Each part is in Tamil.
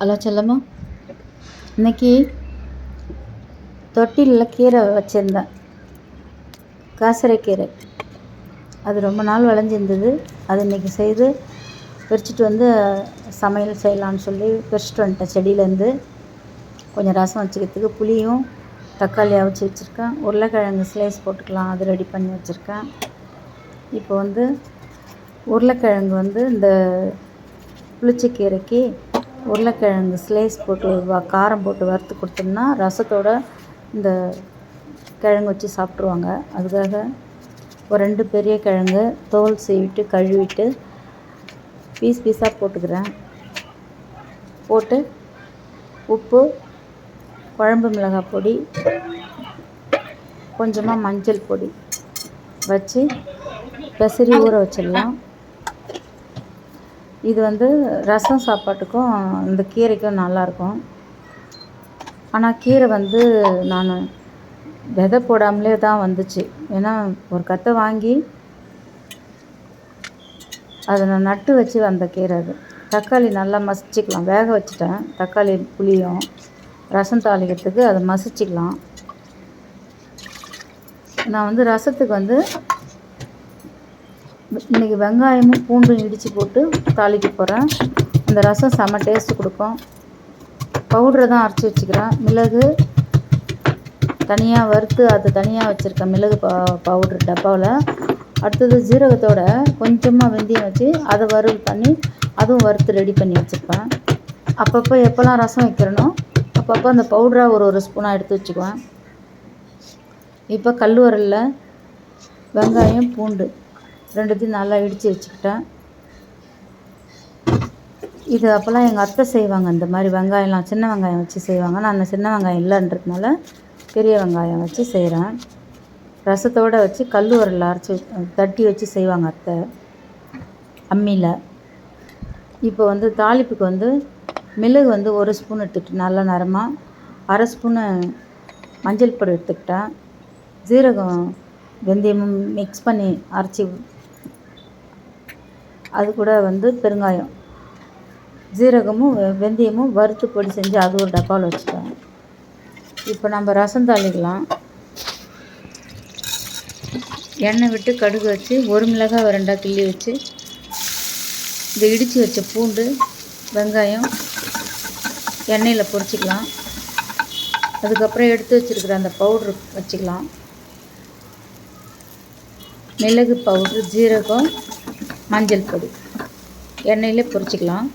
ஹலோ செல்லம்மா, இன்னைக்கு தொட்டிலில் கீரை வச்சுருந்தேன். காசரைக்கீரை. அது ரொம்ப நாள் விளைஞ்சிருந்தது. அது இன்றைக்கி செய்து பறிச்சிட்டு வந்து சமையல் செய்யலான்னு சொல்லி பறிச்சிட்டு வந்துட்டேன். செடியிலேருந்து கொஞ்சம் ரசம் வச்சுக்கிறதுக்கு புளியும் தக்காளி அவிச்சி வச்சுருக்கேன். உருளைக்கிழங்கு ஸ்லைஸ் போட்டுக்கலாம், அது ரெடி பண்ணி வச்சுருக்கேன். இப்போ உருளைக்கிழங்கு இந்த புளிச்சக்கீரைக்கு உருளைக்கிழங்கு ஸ்லைஸ் போட்டு காரம் போட்டு வறுத்து கொடுத்தோம்னா ரசத்தோட இந்த கிழங்கு வச்சு சாப்பிட்ருவாங்க. அதுக்காக ஒரு 2 பெரிய கிழங்கு தோல் சீவிட்டு கழுவிட்டு பீஸாக போட்டுக்கிறேன். போட்டு உப்பு, குழம்பு மிளகாய் பொடி, கொஞ்சமாக மஞ்சள் பொடி வச்சு பெசரி ஊற வச்சிடலாம். இது ரசம் சாப்பாட்டுக்கும் இந்த கீரைக்கும் நல்லாயிருக்கும். ஆனால் கீரை நான் விதை போடாமலே தான் வந்துச்சு. ஏன்னா ஒரு கத்தை வாங்கி அதை நான் நட்டு வச்சு வந்த கீரை அது. தக்காளி நல்லா மசிச்சுக்கலாம். வேக வச்சுட்டேன். தக்காளி புளியும் ரசம் தாளிக்கிறதுக்கு அதை மசிச்சுக்கலாம். நான் ரசத்துக்கு இன்றைக்கி வெங்காயமும் பூண்டும் இடித்து போட்டு தாளிக்க போகிறேன். அந்த ரசம் செம்ம டேஸ்ட்டு கொடுக்கும். பவுட்ரை தான் அரைச்சி வச்சுக்கிறேன். மிளகு தனியாக வறுத்து அது தனியாக வச்சுருக்கேன். மிளகு பவுட்ரு டப்பாவில். அடுத்தது ஜீரகத்தோட கொஞ்சமாக வெந்தயம் வச்சு அதை வறுவல் பண்ணி அதுவும் வறுத்து ரெடி பண்ணி வச்சுருப்பேன். அப்பப்போ எப்போல்லாம் ரசம் வைக்கிறேனோ அப்பப்போ அந்த பவுடராக ஒரு ஸ்பூனாக எடுத்து வச்சுக்குவேன். இப்போ கல் உரலில் வெங்காயம் பூண்டு ரெண்டுத்தையும் நல்லா இடித்து வச்சுக்கிட்டேன். இது அப்போல்லாம் எங்கள் அத்தை செய்வாங்க. இந்த மாதிரி வெங்காயம்லாம் சின்ன வெங்காயம் வச்சு செய்வாங்க. நான் அந்த சின்ன வெங்காயம் இல்லைன்றதுனால பெரிய வெங்காயம் வச்சு செய்கிறேன். ரசத்தோடு வச்சு கல் உரலில் அரைச்சி தட்டி வச்சு செய்வாங்க அத்தை அம்மியில். இப்போ தாளிப்புக்கு மிளகு 1 ஸ்பூன் எடுத்துக்கிட்டு நல்ல நேரமாக 1/2 ஸ்பூனு மஞ்சள் பொடி எடுத்துக்கிட்டேன். ஜீரகம் வெந்தயமும் மிக்ஸ் பண்ணி அரைச்சி அது கூட பெருங்காயம், ஜீரகமும் வெந்தயமும் வறுத்து பொடி செஞ்சு அது ஒரு டப்பாவில் வச்சுட்டேன். இப்போ நம்ம ரசம் தாளிக்கலாம். எண்ணெய் விட்டு கடுகு வச்சு 1 மிளகாய் 2 கிள்ளி வச்சு இந்த இடித்து வச்ச பூண்டு வெங்காயம் எண்ணெயில் பொரிச்சிக்கலாம். அதுக்கப்புறம் எடுத்து வச்சுருக்கிற அந்த பவுட்ரு வச்சுக்கலாம். மிளகு பவுட்ரு, ஜீரகம், மஞ்சள் பொடி எண்ணெயிலே பொரிச்சிக்கலாம்.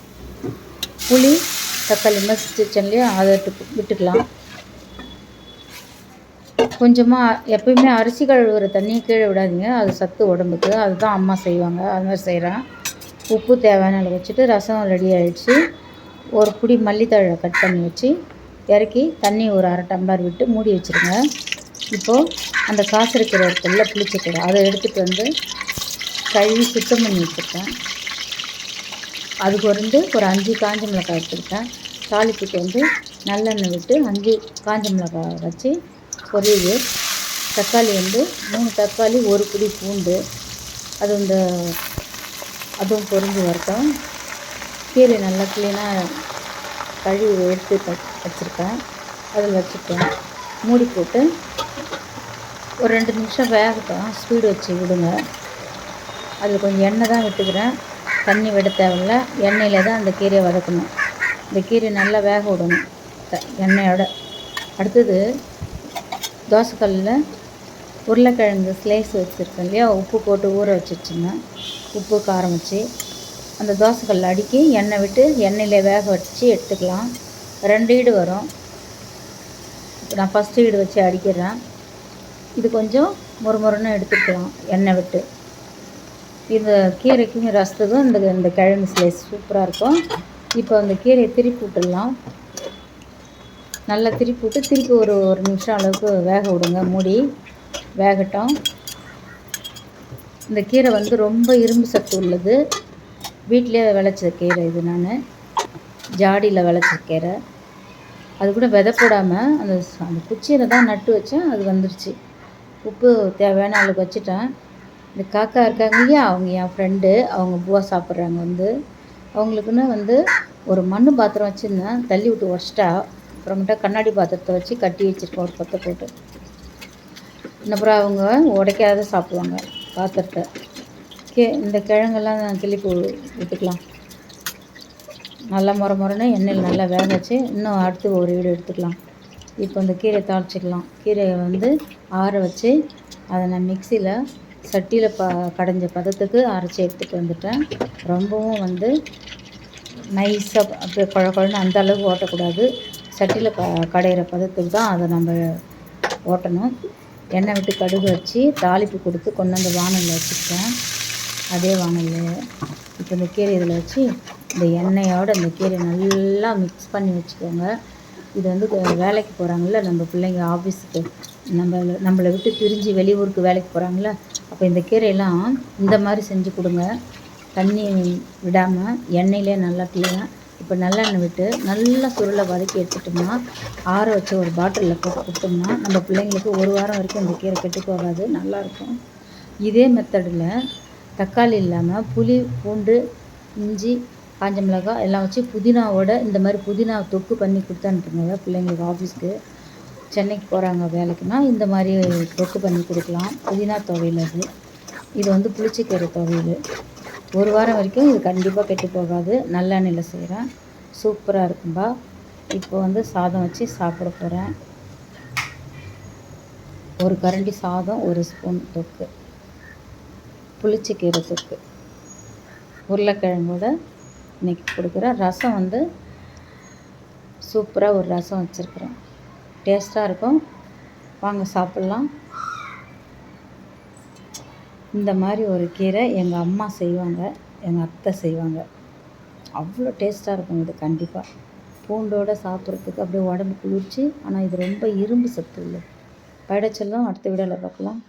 புளி தக்காளி மசிச்சு வச்சோம்லையா அதை விட்டுக்கலாம். கொஞ்சமாக எப்பயுமே அரிசி கழுவுற தண்ணியை கீழே விடாதீங்க, அது சத்து உடம்புக்கு. அதுதான் அம்மா செய்வாங்க, அது மாதிரி செய்கிறேன். உப்பு தேவையான அளவு வச்சுட்டு ரசம் ரெடி ஆகிடுச்சு. ஒரு பிடி மல்லித்தழை கட் பண்ணி வச்சு இறக்கி தண்ணி ஒரு 1/2 டம்ளர் விட்டு மூடி வச்சுருங்க. இப்போது அந்த காசரைக்கீரை இருக்குல்ல, புளிச்சக்கீரை, அதை எடுத்துகிட்டு கழுவி சுத்தம் பண்ணி வச்சுருக்கேன். அதுக்கு ஒரு 5 காஞ்ச மிளகாய் எடுத்துக்கிட்டேன். தாளிப்புக்கு நல்லெண்ணெய் விட்டு 5 காஞ்ச மிளகாய் வச்சு பொரியல். தக்காளி 3 தக்காளி, 1 பிடி பூண்டு, அது அதுவும் பொரிஞ்சு வரட்டும். கீரை நல்லா க்ளீனாக கழுவி எடுத்து வச்சுருக்கேன். அதில் வச்சுட்டேன். மூடி போட்டு ஒரு 2 நிமிஷம் வேகட்டும். ஸ்பீடு வச்சு விடுங்க. அதில் கொஞ்சம் எண்ணெய் தான் விட்டுக்கிறேன், தண்ணி விட தேவையில்ல. எண்ணெயில் தான் அந்த கீரையை வதக்கணும். இந்த கீரை நல்லா வேக விடணும் எண்ணெயோட. அடுத்தது தோசைக்கல்லில் உருளைக்கிழங்கு ஸ்லைஸ் வச்சுருக்கேன் இல்லையா, உப்பு போட்டு ஊற வச்சுருச்சுங்க. உப்பு காரம் வச்சு அந்த தோசைக்கல்லில் அடுக்கி எண்ணெய் விட்டு எண்ணெயில் வேக வச்சு எடுத்துக்கலாம். 2 ஈடு வரும். நான் ஃபஸ்ட்டு ஈடு வச்சு அடிக்கிறேன். இது கொஞ்சம் முறுமுறுன்னு எடுத்துக்கலாம் எண்ணெய் விட்டு. இந்த கீரைக்கும் ரசத்துக்கும் இந்த கிழங்கு ஸ்லைஸ் சூப்பராக இருக்கும். இப்போ அந்த கீரையை திருப்பி விட்டுடலாம். நல்லா திருப்பி விட்டு திருப்பி ஒரு நிமிஷம் அளவுக்கு வேக விடுங்க. மூடி வேகட்டும். இந்த கீரை ரொம்ப இரும்பு சத்து உள்ளது. வீட்டிலே விளைச்ச கீரை இது. நான் ஜாடியில் விளைச்ச கீரை. அது கூட விதை போடாமல் அந்த குச்சியில் தான் நட்டு வச்சேன். அது வந்துடுச்சு. உப்பு தேவையான அளவுக்கு வச்சுட்டேன். இந்த காக்கா இருக்காங்க இல்லையா, அவங்க என் ஃப்ரெண்டு. அவங்க பூவா சாப்பிட்றாங்க. அவங்களுக்குன்னு ஒரு மண் பாத்திரம் வச்சுருந்தேன், தள்ளி விட்டு உடச்சிட்டா. அப்புறமேட்டா கண்ணாடி பாத்திரத்தை வச்சு கட்டி வச்சுருக்கேன் ஒரு கொத்தை போட்டு. அப்புறம் அவங்க உடைக்காத சாப்பிடுவாங்க பாத்திரத்தை. இந்த கிழங்கெல்லாம் கிள்ளி விட்டுக்கலாம். நல்லா முறைன்னு எண்ணெயில் நல்லா வேக வச்சு இன்னும் அடுத்து ஒரு ஈடு எடுத்துக்கலாம். இப்போ இந்த கீரையை தாளிச்சிக்கலாம். கீரையை வந்து ஆற வச்சு அதை நான் மிக்சியில் சட்டியில் கடைஞ்ச பதத்துக்கு அரைச்சி எடுத்துகிட்டு வந்துட்டேன். ரொம்பவும் வந்து நைஸாக அப்படியே குழன்னு அந்த அளவுக்கு ஓட்டக்கூடாது. சட்டியில் கடையிற பதத்துக்கு தான் அதை நம்ம ஓட்டணும். எண்ணெய் விட்டு கடுகு வச்சு தாளிப்பு கொடுத்து கொண்டு வந்து வானலில் வச்சுக்கிட்டேன். அதே வானலில் இப்போ இந்த கீரை இதில் வச்சு இந்த எண்ணெயோடு இந்த கீரை நல்லா மிக்ஸ் பண்ணி வச்சுக்கோங்க. இது வந்து வேலைக்கு போகிறாங்கள்ல நம்ம பிள்ளைங்க ஆஃபீஸுக்கு, நம்மளை விட்டு பிரிஞ்சு வெளியூருக்கு வேலைக்கு போகிறாங்கள, அப்போ இந்த கீரையெல்லாம் இந்த மாதிரி செஞ்சு கொடுங்க. தண்ணி விடாமல் எண்ணெயிலே நல்லா கிளீனாக இப்போ நல்லெண்ணெய் விட்டு நல்லா சுருளை வதக்கி எடுத்துட்டோம்னா ஆற வச்ச ஒரு பாட்டிலில் போட்டு கொடுத்தோம்னா நம்ம பிள்ளைங்களுக்கு ஒரு வாரம் வரைக்கும் இந்த கீரை கெட்டு போகாது, நல்லாயிருக்கும். இதே மெத்தடில் தக்காளி இல்லாமல் புளி, பூண்டு, இஞ்சி, காஞ்ச மிளகாய் எல்லாம் வச்சு புதினாவோட இந்த மாதிரி புதினா தொக்கு பண்ணி கொடுத்து அனுப்புங்க பிள்ளைங்களுக்கு. ஆஃபீஸ்க்கு சென்னைக்கு போகிறாங்க வேலைக்குன்னா இந்த மாதிரி தொக்கு பண்ணி கொடுக்கலாம். புதினா துவையல் இது வந்து புளிச்சக்கீரை துவையல். ஒரு வாரம் வரைக்கும் இது கண்டிப்பாக கெட்டு போகாது. நல்லெண்ணெயில் செய்கிறேன், சூப்பராக இருக்கும்பா. இப்போ வந்து சாதம் வச்சு சாப்பிட போகிறேன். ஒரு கரண்டி சாதம், ஒரு ஸ்பூன் தொக்கு, புளிச்சக்கீரை தொக்கு, உருளைக்கிழங்கோட இன்றைக்கி கொடுக்குறேன். ரசம் வந்து சூப்பராக ஒரு ரசம் வச்சுருக்குறேன், டேஸ்ட்டாக இருக்கும். வாங்க சாப்பிட்லாம். இந்த மாதிரி ஒரு கீரை எங்கள் அம்மா செய்வாங்க, எங்கள் அத்தை செய்வாங்க. அவ்வளோ டேஸ்ட்டாக இருக்கும் இது. கண்டிப்பாக பூண்டோடு சாப்பிட்றதுக்கு அப்படியே உடம்பு குளிர்ச்சி. ஆனால் இது ரொம்ப இரும்பு சத்து உள்ளது. படைச்செல்லாம் அடுத்த வீடியோவில் பார்க்கலாம்.